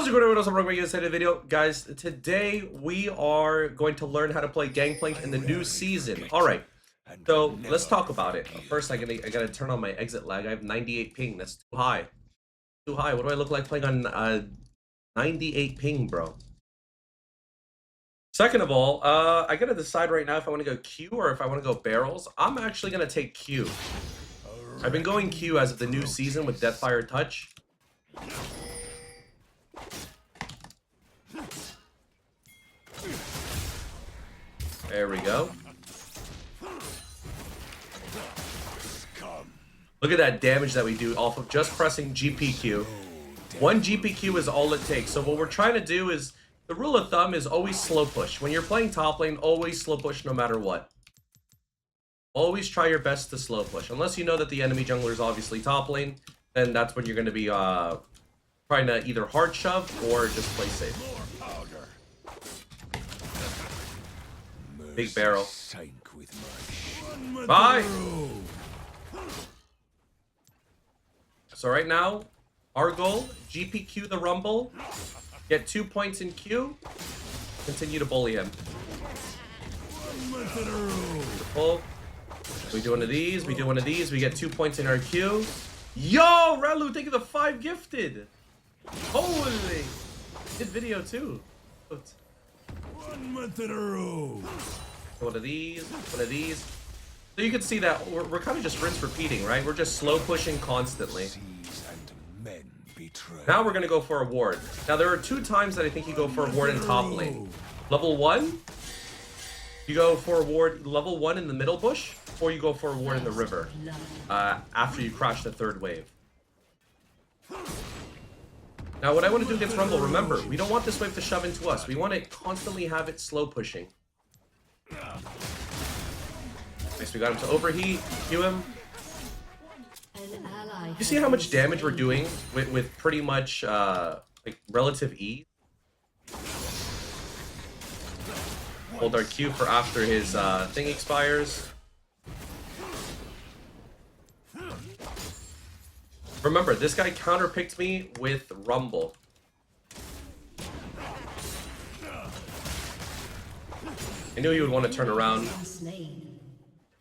How's it going, everyone? I'm bringing you a video. Guys, today we are going to learn how to play Gangplank in the new season. Alright, so let's talk about it. First, I gotta turn on my exit lag. I have 98 ping. That's too high. Too high. What do I look like playing on 98 ping, bro? Second of all, I gotta decide right now if I want to go Q or if I want to go barrels. I'm actually gonna take Q. I've been going Q as of the new season with Deathfire Touch. There we go. Look at that damage that we do off of just pressing GPQ. One GPQ is all it takes. So what we're trying to do is, the rule of thumb is always slow push. When you're playing top lane, always slow push no matter what. Always try your best to slow push. Unless you know that the enemy jungler is obviously top lane, then that's when you're going to be trying to either hard shove or just play safe. Big barrel. Bye! So right now, our goal, GPQ the Rumble, get 2 points in Q, continue to bully him. Beautiful. We do one of these, we do one of these, we get 2 points in our Q. Yo, Relu, thank you for the 5 gifted! Holy! Did video too. Oops. 1 month in a row. One of these, one of these. So you can see that we're kind of just rinse repeating, right? We're just slow pushing constantly. Now we're gonna go for a ward. Now there are 2 times that I think you go for a ward in top lane. Level 1, you go for a ward level 1 in the middle bush, or you go for a ward in the river after you crash the 3rd wave. Now what I want to do against Rumble, remember, we don't want this wave to shove into us. We want to constantly have it slow pushing. Nice, we got him to overheat, Q him. You see how much damage we're doing with pretty much like relative ease? Hold our Q for after his thing expires. Remember, this guy counterpicked me with Rumble. I knew he would want to turn around.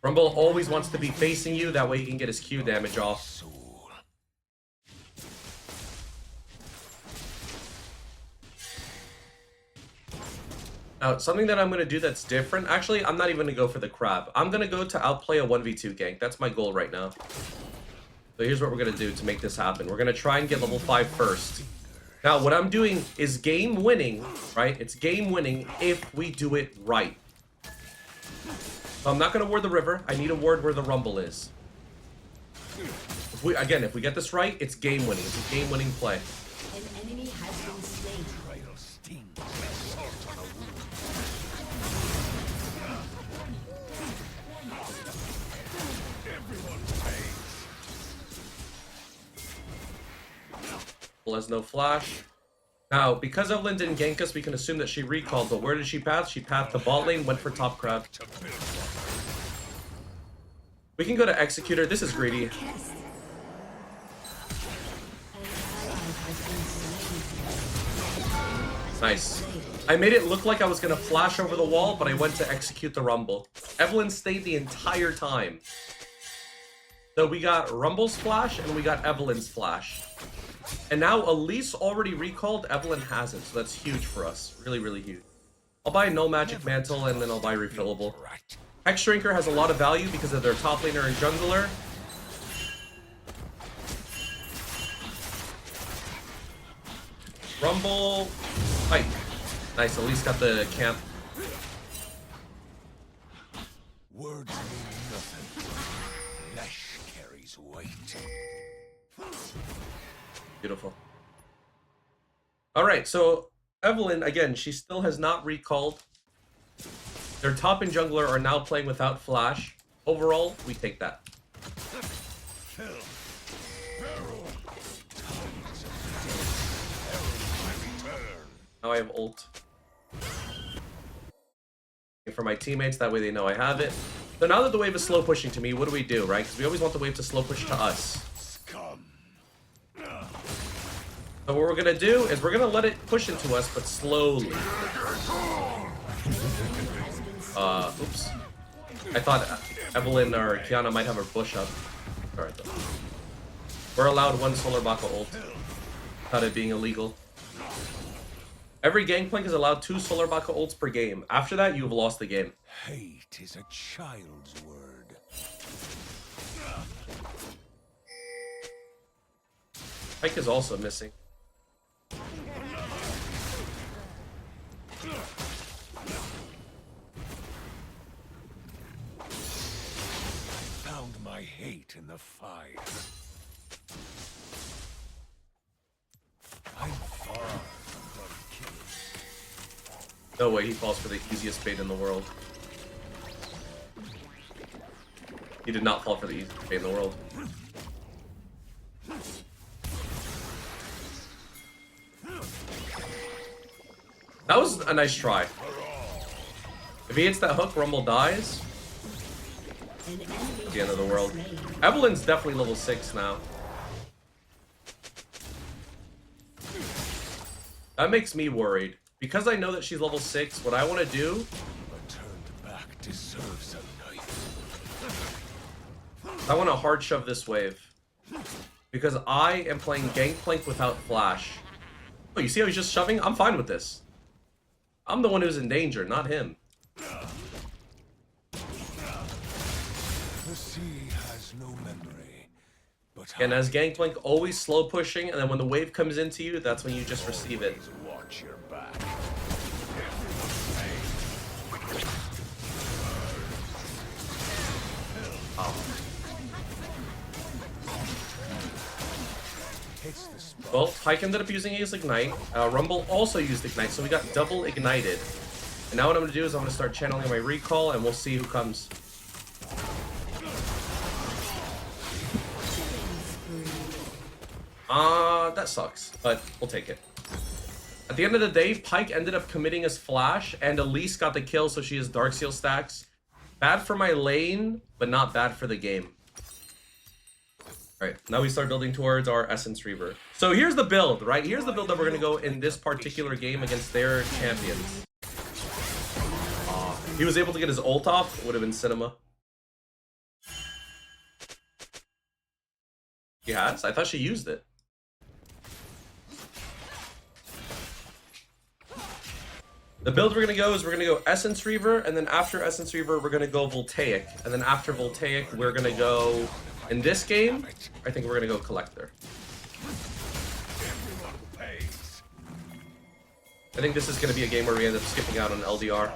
Rumble always wants to be facing you, that way he can get his Q damage off. Now, something that I'm going to do that's different, actually, I'm not even going to go for the crab. I'm going to go to outplay a 1v2 gank. That's my goal right now. So here's what we're going to do to make this happen. We're going to try and get level 5 first. Now, what I'm doing is game winning, right? It's game winning if we do it right. So I'm not going to ward the river. I need a ward where the Rumble is. If we get this right, it's game winning. It's a game winning play. An enemy has been slain. Has no flash. Now, because Evelyn didn't gank us, we can assume that she recalled, but where did she path? She pathed the bot lane, went for top crab. We can go to Executor. This is greedy. Nice. I made it look like I was going to flash over the wall, but I went to execute the Rumble. Evelyn stayed the entire time. So we got Rumble's flash, and we got Evelyn's flash. And now Elise already recalled, Evelyn hasn't, so that's huge for us. Really, really huge. I'll buy no magic mantle and then I'll buy refillable. Hex Shrinker has a lot of value because of their top laner and jungler. Rumble, fight. Nice, Elise got the camp. Words mean nothing. Flesh carries weight. Beautiful. Alright, so Evelyn, again, she still has not recalled. Their top and jungler are now playing without flash. Overall, we take that. Now I have ult. For my teammates, that way they know I have it. So now that the wave is slow pushing to me, what do, right? Because we always want the wave to slow push to us. So what we're gonna do is we're gonna let it push into us, but slowly. Oops. I thought Evelyn or Kiana might have her bush up. Alright though. We're allowed one SOLARBACCA ult. Without it being illegal. Every Gangplank is allowed 2 SOLARBACCA ults per game. After that, you've lost the game. Hate is a child's word. Pike is also missing. Found my hate in the fire. I'm far from done killing. No way he falls for the easiest bait in the world. He did not fall for the easiest bait in the world. That was a nice try. If he hits that hook, Rumble dies. At the end of the world. Evelyn's definitely level 6 now. That makes me worried. Because I know that she's level 6, what I want to do... A turned back deserves a knife. I want to hard shove this wave. Because I am playing Gangplank without flash. Oh, you see how he's just shoving? I'm fine with this. I'm the one who's in danger, not him. The sea has no memory, but And as Gangplank, always slow pushing, and then when the wave comes into you, that's when you just receive it. watch your back. Hits the spot. Well, Pike ended up using his Ignite. Rumble also used Ignite, so we got double ignited. And now what I'm going to do is I'm going to start channeling my recall, and we'll see who comes. That sucks, but we'll take it. At the end of the day, Pike ended up committing his flash, and Elise got the kill, so she has Darkseal stacks. Bad for my lane, but not bad for the game. Alright, now we start building towards our Essence Reaver. So here's the build, right? Here's the build that we're going to go in this particular game against their champions. He was able to get his ult off, would have been cinema. He has? I thought she used it. The build we're going to go is we're going to go Essence Reaver, and then after Essence Reaver, we're going to go Voltaic. And then after Voltaic, we're going to go... In this game, I think we're going to go Collector. I think this is going to be a game where we end up skipping out on LDR.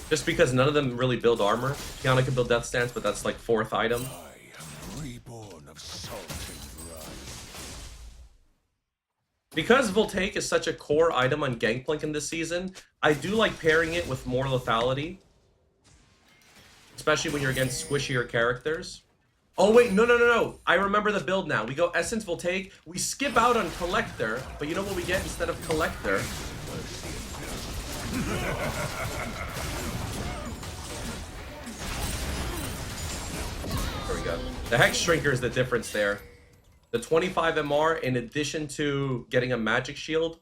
Just because none of them really build armor. Kiana can build Death Stance, but that's like 4th item. I am reborn of salt and brine. Because Voltaic is such a core item on Gangplank in this season, I do like pairing it with more lethality. Especially when you're against squishier characters. Oh wait, no. I remember the build now. We go Essence Voltaic, we skip out on Collector, but you know what we get instead of Collector? There we go. The Hex Shrinker is the difference there. The 25 MR in addition to getting a magic shield.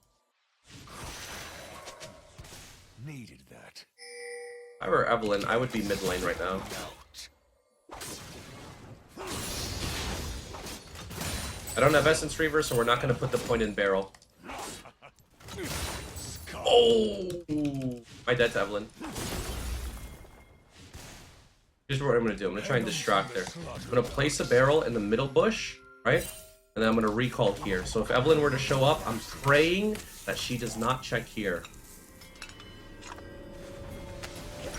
Needed that. If I were Evelyn, I would be mid lane right now. I don't have Essence Reaver, so we're not going to put the point in barrel. Oh! My dead to Evelyn. Here's what I'm going to do. I'm going to try and distract her. I'm going to place a barrel in the middle bush, right? And then I'm going to recall here. So if Evelyn were to show up, I'm praying that she does not check here.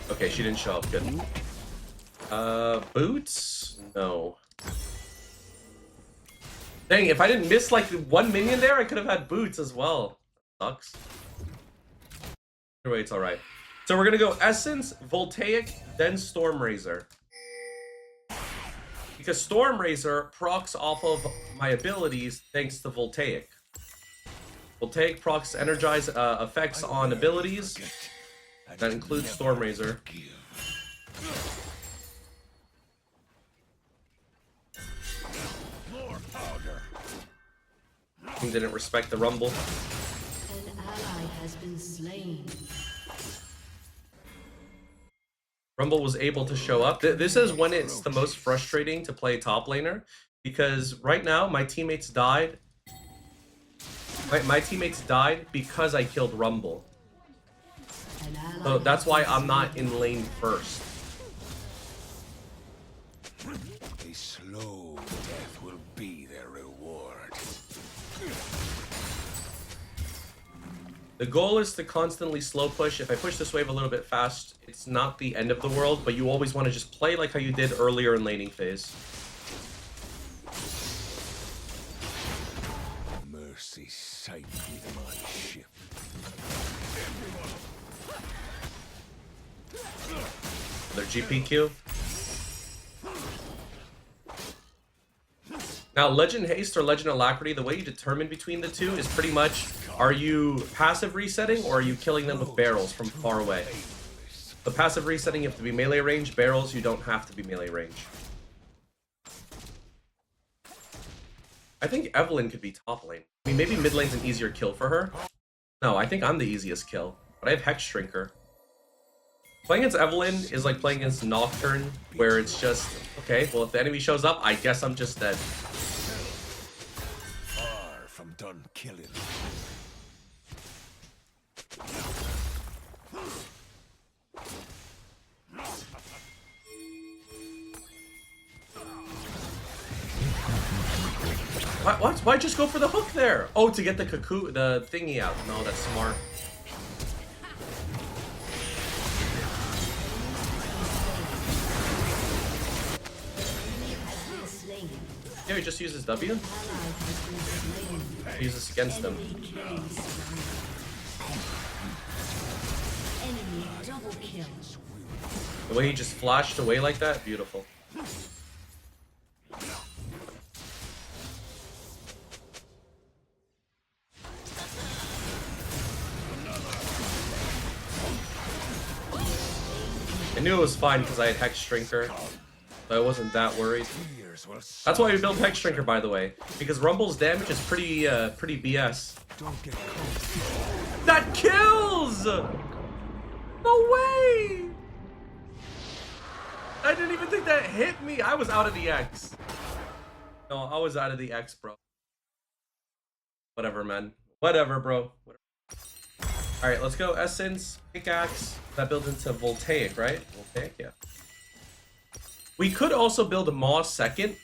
Okay, she didn't show up. Good. Boots? No. Dang, if I didn't miss like 1 minion there, I could have had boots as well. Sucks. Either way, it's alright. So we're gonna go Essence, Voltaic, then Stormrazor. Because Stormrazor procs off of my abilities thanks to Voltaic. Voltaic procs energize effects on abilities. That includes Stormrazor. More powder. He didn't respect the Rumble. An ally has been slain. Rumble was able to show up. This is when it's the most frustrating to play top laner, because right now my teammates died. My teammates died because I killed Rumble. So that's why I'm not in lane first. A slow death will be their reward. The goal is to constantly slow push. If I push this wave a little bit fast, it's not the end of the world, but you always want to just play like how you did earlier in laning phase. Mercy sight with my ship. Their GPQ. Now, Legend Haste or Legend Alacrity, the way you determine between the two is pretty much, are you passive resetting or are you killing them with barrels from far away? The passive resetting, you have to be melee range. Barrels, you don't have to be melee range. I think Evelyn could be top lane. I mean, maybe mid lane's an easier kill for her. No, I think I'm the easiest kill. But I have Hex Shrinker. Playing against Evelyn is like playing against Nocturne, where it's just, okay, well, if the enemy shows up, I guess I'm just dead. Far from done killing. Why just go for the hook there? Oh, to get the cuckoo, the thingy out. No, that's smart. Yeah, he just uses W. He uses against them. Enemy double kill. The way he just flashed away like that, beautiful. I knew it was fine because I had Hex Shrinker, so I wasn't that worried. That's why we built Hex Shrinker, by the way, because Rumble's damage is pretty BS. Don't get caught. That kills! No way! I didn't even think that hit me. I was out of the X. No, I was out of the X, bro. Whatever, man. Whatever, bro. Whatever. All right, let's go. Essence, pickaxe. That builds into Voltaic, right? Voltaic, yeah. We could also build a Moss second,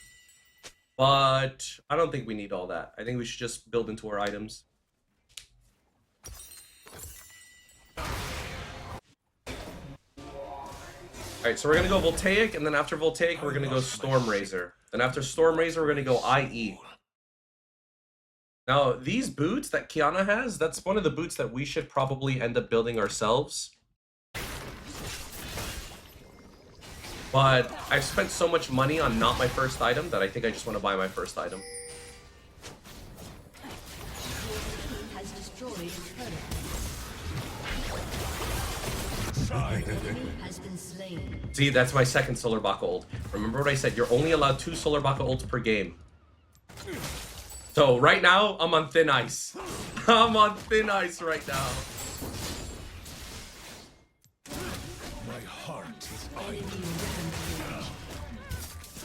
but I don't think we need all that. I think we should just build into our items. Alright, so we're gonna go Voltaic, and then after Voltaic, we're gonna go Stormrazor. Then after Stormrazor, we're gonna go IE. Now, these boots that Kiana has, that's one of the boots that we should probably end up building ourselves. But I've spent so much money on not my first item that I think I just want to buy my first item. Has destroyed a turret. Enemy has been slain. See, that's my second SOLARBACCA ult. Remember what I said, you're only allowed 2 SOLARBACCA ults per game. So right now, I'm on thin ice. I'm on thin ice right now. My heart is Enemy rampage.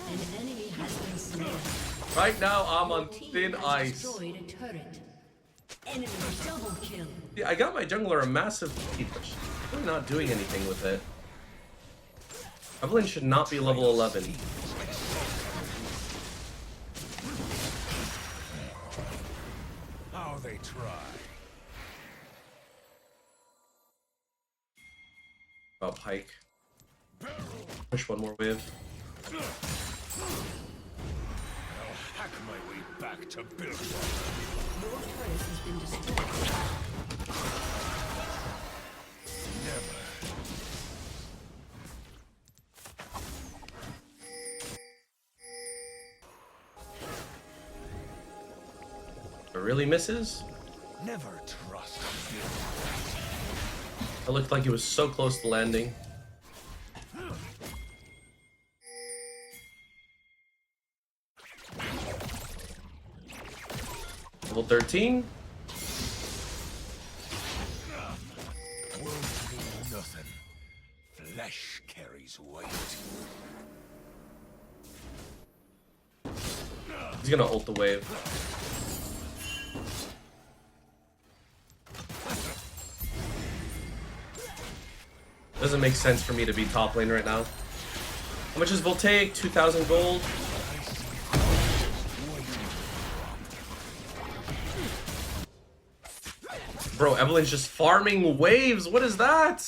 An enemy has been slain. Right now, I'm on Your team thin has ice. destroyed a turret. Enemy double kill. Yeah, I got my jungler a massive lead, but she's really not doing anything with it. Evelyn should not be level 11. how they try. Oh, Pike. Push one more wave. I'll hack my way back to build. Your turret has been destroyed. Never. It really misses? Never trust a builder. It looked like he was so close to landing. Level 13. Words mean nothing. Flesh carries weight. He's gonna ult the wave. Doesn't make sense for me to be top lane right now. How much is Voltaic? 2,000 gold. Bro, Evelyn's just farming waves. What is that?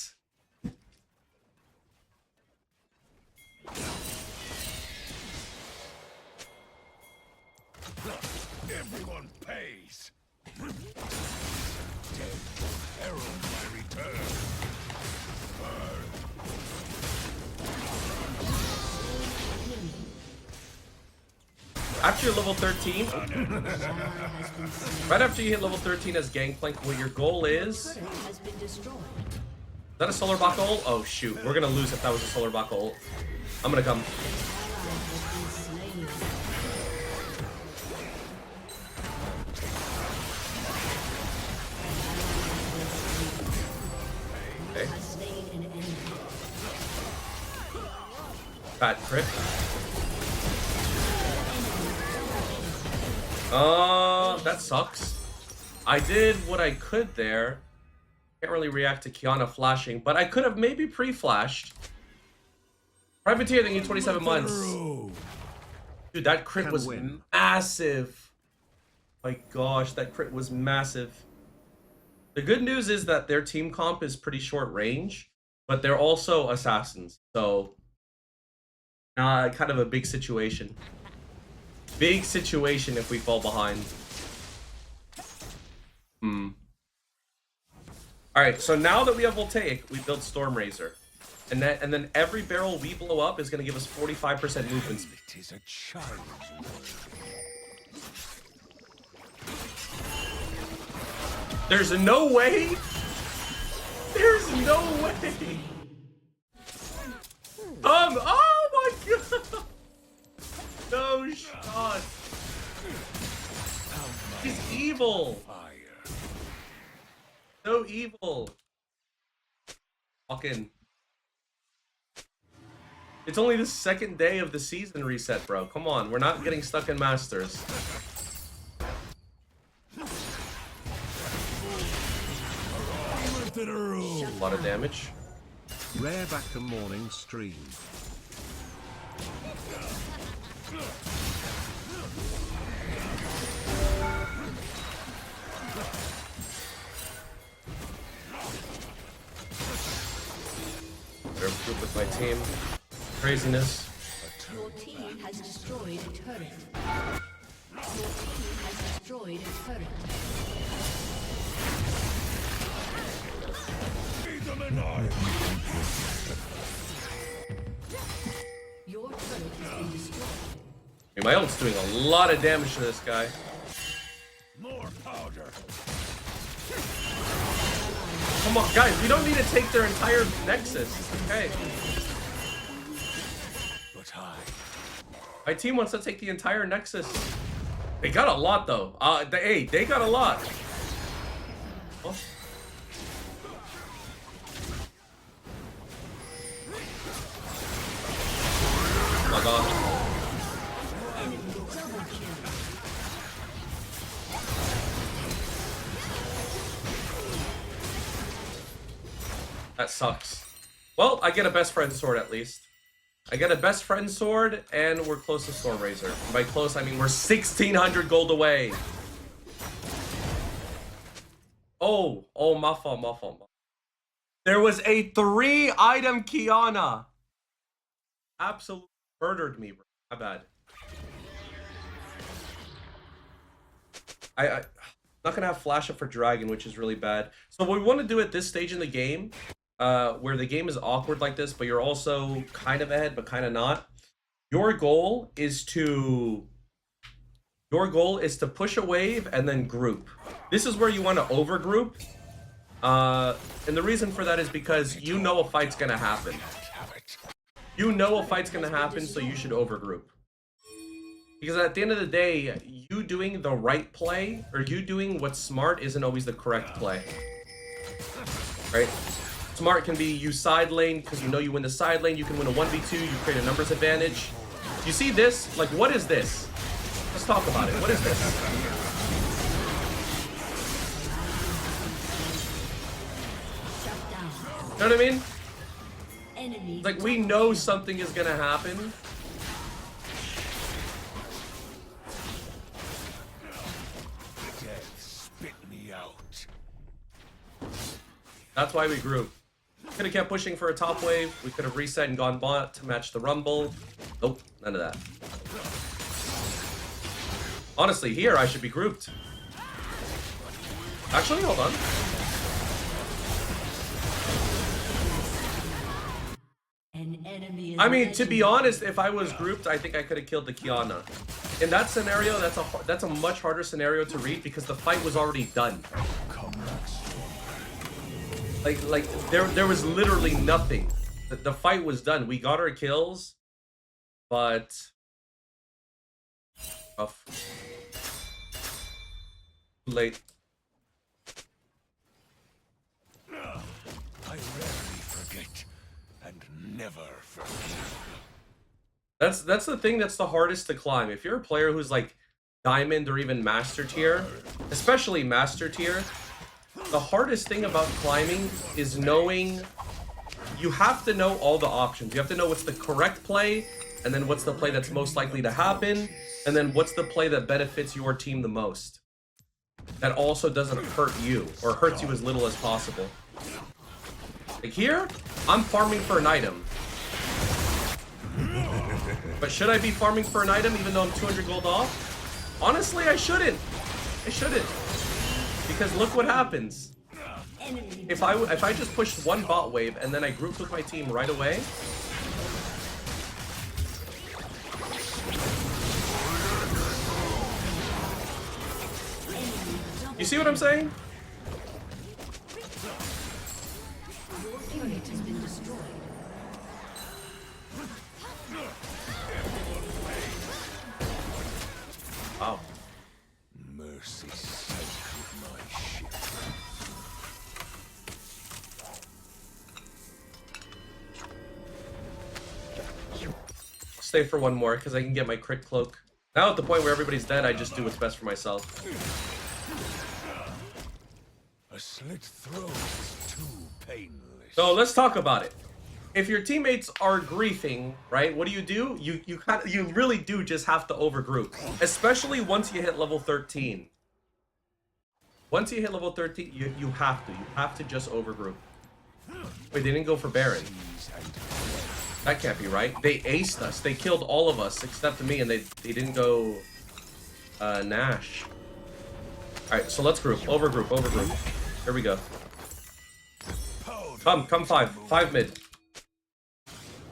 Everyone pays. Dead will herald my return. After you're level 13, right after you hit level 13 as Gangplank, what your goal is... Has been destroyed. Is that a SOLARBACCA ult? Oh shoot, we're gonna lose if that was a SOLARBACCA ult. I'm gonna come. Okay. Bad crit. That sucks. I did what I could there. Can't really react to Kiana flashing, but I could have maybe pre-flashed. Privateer, thank you 27 months. Dude, that crit was massive. My gosh, that crit was massive. The good news is that their team comp is pretty short range, but they're also assassins. So, kind of a big situation. Big situation if we fall behind. Alright, so now that we have Voltaic, we build Stormrazor. And then every barrel we blow up is going to give us 45% movement speed. It is a child's world. There's no way! There's no way! Oh my god! No shot! He's evil! So evil! Fucking. It's only the second day of the season reset, bro. Come on, we're not getting stuck in Masters. A lot of damage. Rare back a morning stream. They're good with my team. Craziness. Your team has destroyed a turret. Your team has destroyed a turret. Your turret has been destroyed. Hey, my ult's doing a lot of damage to this guy. More powder. Come on, guys, we don't need to take their entire Nexus. Okay. But My team wants to take the entire Nexus. They got a lot, though. They got a lot. Oh. Oh my god. That sucks. Well, I get a best friend sword at least. I get a best friend sword, and we're close to Stormrazor. By close, I mean we're 1,600 gold away. Oh, my fault. There was a 3-item Kiana. Absolutely murdered me, bro. My bad. I'm not gonna have flash up for Dragon, which is really bad. So what we want to do at this stage in the game, where the game is awkward like this, but you're also kind of ahead, but kind of not. Your goal is to push a wave and then group. This is where you want to overgroup. And the reason for that is because you know a fight's gonna happen. You know a fight's gonna happen, so you should overgroup. Because at the end of the day, you doing the right play or you doing what's smart isn't always the correct play. Right? Smart can be you side lane because you know you win the side lane. You can win a 1v2. You create a numbers advantage. You see this? Like, what is this? Let's talk about it. What is this? Shut down. You know what I mean? Enemy. Like, we know something is gonna happen. Death spit me out. That's why we grew. Could have kept pushing for a top wave. We could have reset and gone bot to match the rumble. Nope, none of that. Honestly, here I should be grouped. Actually, hold on. An enemy is I mean, to be legendary. honest, if I was grouped, I think I could have killed the Kiana. In that scenario, that's a much harder scenario to read because the fight was already done. Come back stronger. Like there was literally nothing. The fight was done. We got our kills, but rough. Too late. I rarely forget and never forgive. That's the thing that's the hardest to climb. If you're a player who's like diamond or even master tier, especially master tier, the hardest thing about climbing is knowing, you have to know all the options. You have to know what's the correct play, and then what's the play that's most likely to happen, and then what's the play that benefits your team the most. That also doesn't hurt you, or hurts you as little as possible. Like here, I'm farming for an item. But should I be farming for an item even though I'm 200 gold off? Honestly, I shouldn't. I shouldn't. Because look what happens. Enemy. If I just pushed one bot wave and then I grouped with my team right away, you see what I'm saying? Your turret has been destroyed. Wow. Mercy sank with my ship. Stay for one more because I can get my crit cloak. Now at the point where everybody's dead, I just do what's best for myself. A slit throat is too painless. So let's talk about it. If your teammates are griefing, right, what do? You really do just have to overgroup. Especially once you hit level 13. Once you hit level 13, you have to just overgroup. Wait, they didn't go for Baron. That can't be right. They aced us. They killed all of us except me, and they didn't go Nash. Alright, so let's group. Overgroup. Here we go. Come, 5 mid.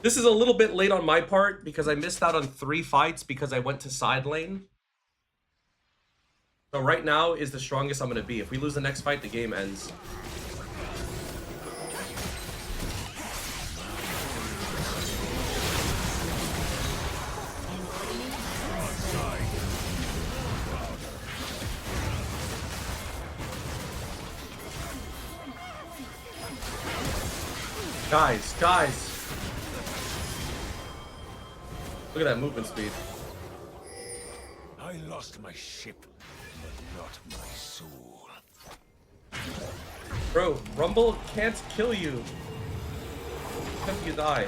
This is a little bit late on my part because I missed out on 3 fights because I went to side lane. So right now is the strongest I'm going to be. If we lose the next fight, the game ends. Guys. Look at that movement speed. I lost my ship, but not my soul. Bro, Rumble can't kill you. Except you die.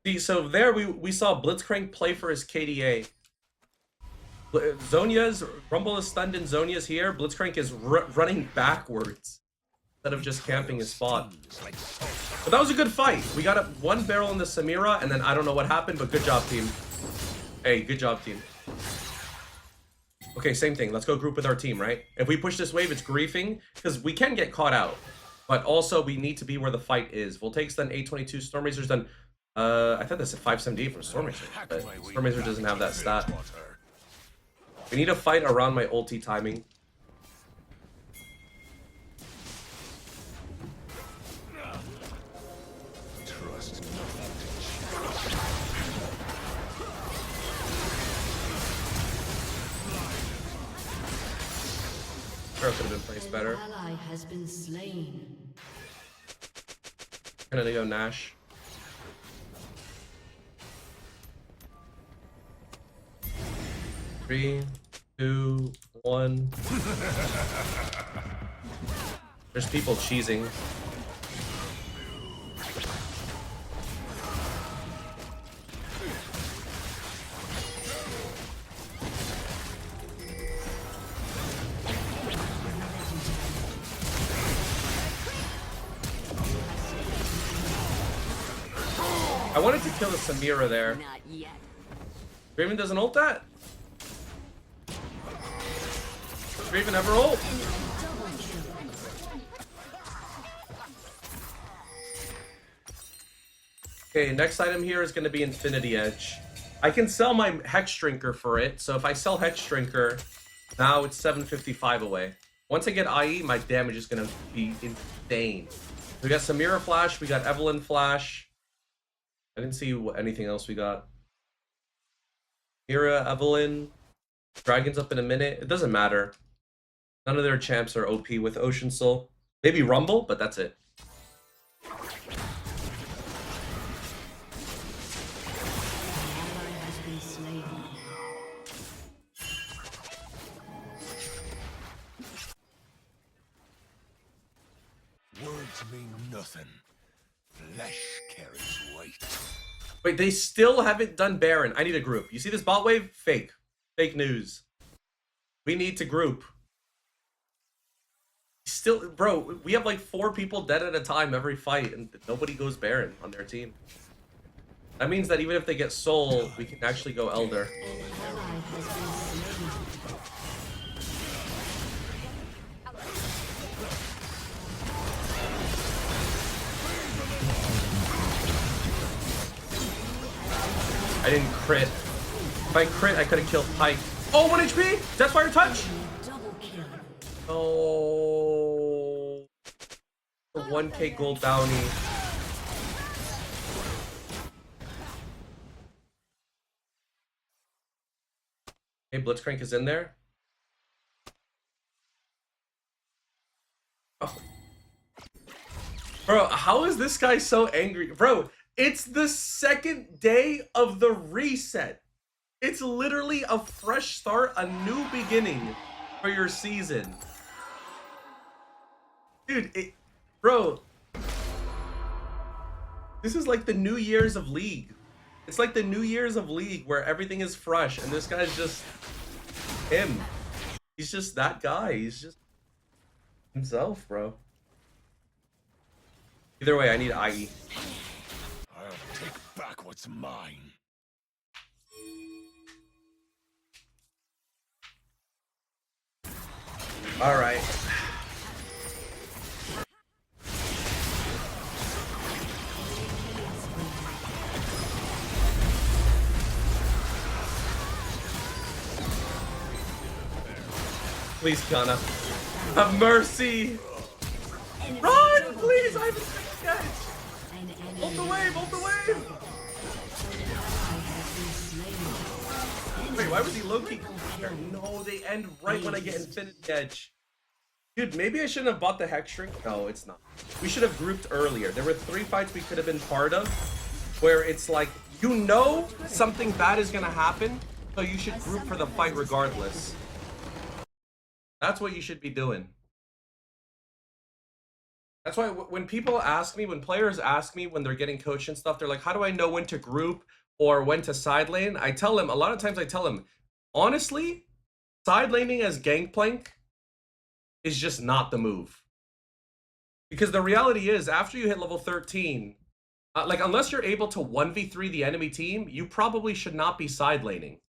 See, so there we saw Blitzcrank play for his KDA. Rumble is stunned and Zhonya's here. Blitzcrank is running backwards instead of just camping his spot. But that was a good fight. We got up 1 barrel in the Samira, and then I don't know what happened, but good job, team. Hey, good job, team. Okay, same thing. Let's go group with our team, right? If we push this wave, it's griefing, because we can get caught out. But also, we need to be where the fight is. Voltaic's done 822. Stormrazor's done... I thought that's a 578 from Stormrazor, but Stormrazor doesn't have that stat. We need to fight around my ulti timing. lost nothing to chase. Sure, could have been placed better. An ally has been slain. Gonna go Nash. Three, two, one. There's people cheesing. I wanted to kill the Samira there. Not yet. Raven doesn't ult that? Raven ever ult? Okay, next item here is going to be Infinity Edge. I can sell my Hex Drinker for it, so if I sell Hex Drinker, now it's 755 away. Once I get IE, my damage is going to be insane. We got Samira Flash, we got Evelyn Flash. I didn't see anything else we got. Mira, Evelyn, Dragon's up in a minute. It doesn't matter. None of their champs are OP with Ocean Soul. Maybe Rumble, but that's it. Words mean nothing. Flesh carries weight. Wait, they still haven't done Baron. I need a group. You see this bot wave? Fake. Fake news. We need to group. Still, bro, we have like 4 people dead at a time every fight, and nobody goes Baron on their team. That means that even if they get Soul, we can actually go Elder. An ally has been slain. I didn't crit. If I crit, I could have killed Pike. Oh, 1 HP? Deathfire touch? Double kill. Oh. The 1k gold bounty. Hey, Blitzcrank is in there. Oh. Bro, how is this guy so angry? Bro, it's the second day of the reset. It's literally a fresh start, a new beginning for your season. Dude, bro, this is like the New Year's of League. It's like the New Year's of League where everything is fresh and this guy's just him. He's just that guy. He's just himself, bro. Either way, I need IE. I'll take back what's mine. All right. Please, Kiana. Have mercy! Run! Please! I haven't taken catch! Ult the wave! Ult the wave! Wait, why was he low-key? No, they end right when I get Infinity Edge. Dude, maybe I shouldn't have bought the Hex Shrink. No, it's not. We should have grouped earlier. There were 3 fights we could have been part of where it's like, you know something bad is gonna happen, so you should group for the fight regardless. That's what you should be doing. That's why when people ask me, when players ask me when they're getting coached and stuff, they're like, how do I know when to group or when to side lane? I tell them, a lot of times I tell them, honestly, side laning as Gangplank is just not the move. Because the reality is, after you hit level 13, like unless you're able to 1v3 the enemy team, you probably should not be side laning.